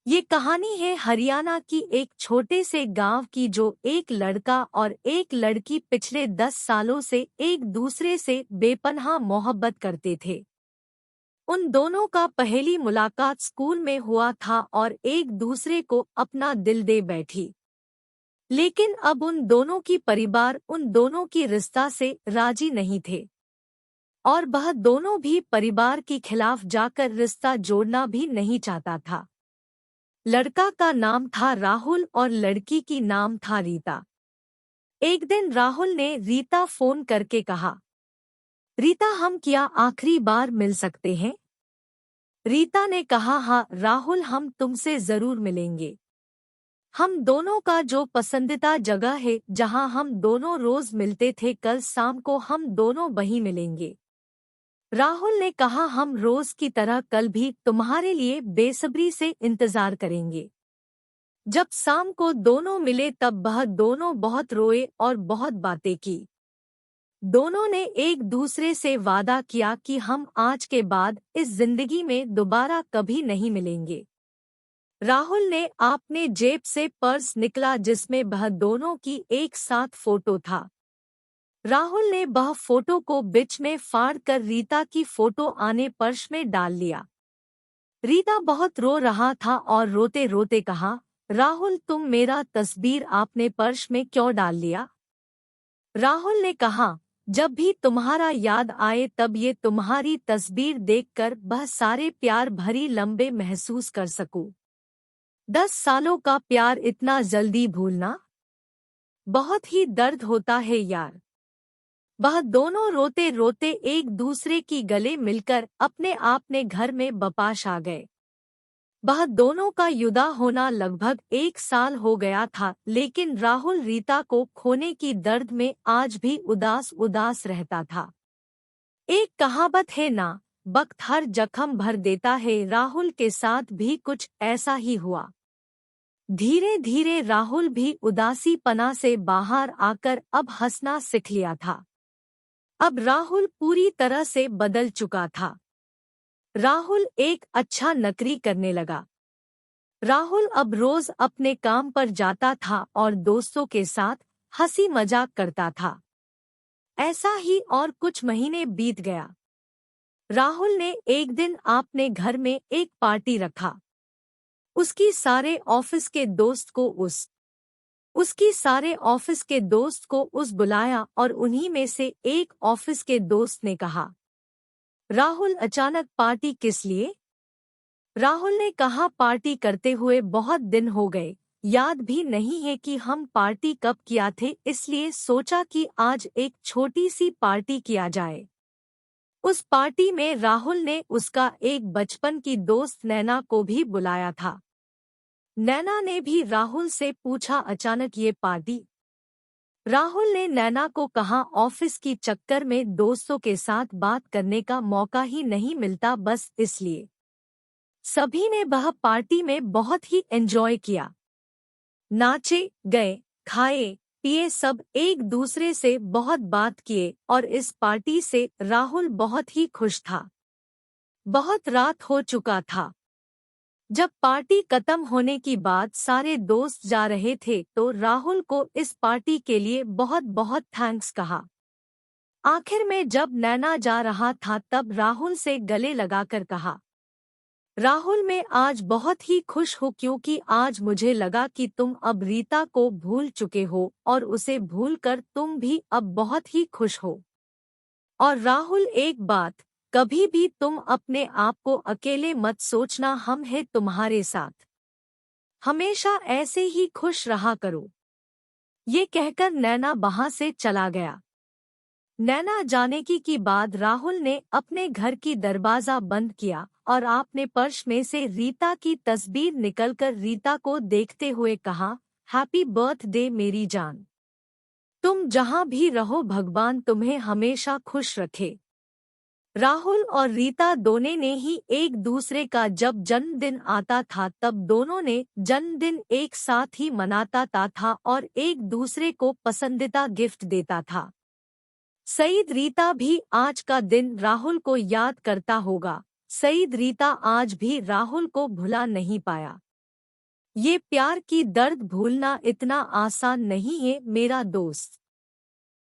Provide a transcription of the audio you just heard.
ये कहानी है हरियाणा की एक छोटे से गांव की, जो एक लड़का और एक लड़की पिछले 10 सालों से एक दूसरे से बेपनाह मोहब्बत करते थे। उन दोनों का पहली मुलाकात स्कूल में हुआ था और एक दूसरे को अपना दिल दे बैठी। लेकिन अब उन दोनों की परिवार उन दोनों की रिश्ता से राजी नहीं थे और वह दोनों भी परिवार के खिलाफ जाकर रिश्ता जोड़ना भी नहीं चाहता था। लड़का का नाम था राहुल और लड़की की नाम था रीता। एक दिन राहुल ने रीता फोन करके कहा, रीता, हम क्या आखिरी बार मिल सकते हैं? रीता ने कहा, हाँ राहुल, हम तुमसे जरूर मिलेंगे। हम दोनों का जो पसंदीदा जगह है जहां हम दोनों रोज मिलते थे, कल शाम को हम दोनों वहीं मिलेंगे। राहुल ने कहा, हम रोज की तरह कल भी तुम्हारे लिए बेसब्री से इंतजार करेंगे। जब शाम को दोनों मिले तब वह दोनों बहुत रोए और बहुत बातें की। दोनों ने एक दूसरे से वादा किया कि हम आज के बाद इस जिंदगी में दोबारा कभी नहीं मिलेंगे। राहुल ने अपने जेब से पर्स निकला जिसमें वह दोनों की एक साथ फोटो था। राहुल ने वह फोटो को बीच में फाड़ कर रीता की फोटो आने पर्स में डाल लिया। रीता बहुत रो रहा था और रोते रोते कहा, राहुल, तुम मेरा तस्वीर आपने पर्स में क्यों डाल लिया? राहुल ने कहा, जब भी तुम्हारा याद आए तब ये तुम्हारी तस्वीर देखकर वह सारे प्यार भरी लंबे महसूस कर सकूं। 10 सालों का प्यार इतना जल्दी भूलना, बहुत ही दर्द होता है यार। वह दोनों रोते रोते एक दूसरे की गले मिलकर अपने आपने घर में वापस आ गए। वह दोनों का जुदा होना लगभग 1 साल हो गया था, लेकिन राहुल रीता को खोने की दर्द में आज भी उदास उदास रहता था। एक कहावत है ना, वक्त हर जख्म भर देता है। राहुल के साथ भी कुछ ऐसा ही हुआ। धीरे धीरे राहुल भी उदासी पना से बाहर आकर अब हंसना सीख लिया था। अब राहुल पूरी तरह से बदल चुका था। राहुल एक अच्छा नौकरी करने लगा। राहुल अब रोज अपने काम पर जाता था और दोस्तों के साथ हंसी मजाक करता था। ऐसा ही और कुछ महीने बीत गया। राहुल ने एक दिन अपने घर में एक पार्टी रखा। उसकी सारे ऑफिस के दोस्त को उस बुलाया और उन्हीं में से एक ऑफिस के दोस्त ने कहा, राहुल, अचानक पार्टी किस लिए? राहुल ने कहा, पार्टी करते हुए बहुत दिन हो गए, याद भी नहीं है कि हम पार्टी कब किया थे, इसलिए सोचा कि आज एक छोटी सी पार्टी किया जाए। उस पार्टी में राहुल ने उसका एक बचपन की दोस्त नैना को भी बुलाया था। नैना ने भी राहुल से पूछा, अचानक ये पार्टी? राहुल ने नैना को कहा, ऑफिस की चक्कर में दोस्तों के साथ बात करने का मौका ही नहीं मिलता, बस इसलिए। सभी ने वह पार्टी में बहुत ही एंजॉय किया। नाचे, गए, खाए, पिए, सब एक दूसरे से बहुत बात किए और इस पार्टी से राहुल बहुत ही खुश था। बहुत रात हो चुका था। जब पार्टी खत्म होने की बाद सारे दोस्त जा रहे थे तो राहुल को इस पार्टी के लिए बहुत बहुत थैंक्स कहा। आखिर में जब नैना जा रहा था तब राहुल से गले लगाकर कहा, राहुल, मैं आज बहुत ही खुश हूँ क्योंकि आज मुझे लगा कि तुम अब रीता को भूल चुके हो और उसे भूलकर तुम भी अब बहुत ही खुश हो। और राहुल, एक बात, कभी भी तुम अपने आप को अकेले मत सोचना, हम हैं तुम्हारे साथ। हमेशा ऐसे ही खुश रहा करो। ये कहकर नैना वहां से चला गया। नैना जाने की बाद राहुल ने अपने घर की दरवाजा बंद किया और आपने पर्स में से रीता की तस्वीर निकलकर रीता को देखते हुए कहा, हैप्पी बर्थडे मेरी जान। तुम जहां भी रहो भगवान तुम्हें हमेशा खुश रखे। राहुल और रीता दोनों ने ही एक दूसरे का जब जन्मदिन आता था तब दोनों ने जन्मदिन एक साथ ही मनाता था और एक दूसरे को पसंदीदा गिफ्ट देता था। सईद, रीता भी आज का दिन राहुल को याद करता होगा। सईद, रीता आज भी राहुल को भुला नहीं पाया। ये प्यार की दर्द भूलना इतना आसान नहीं है मेरा दोस्त।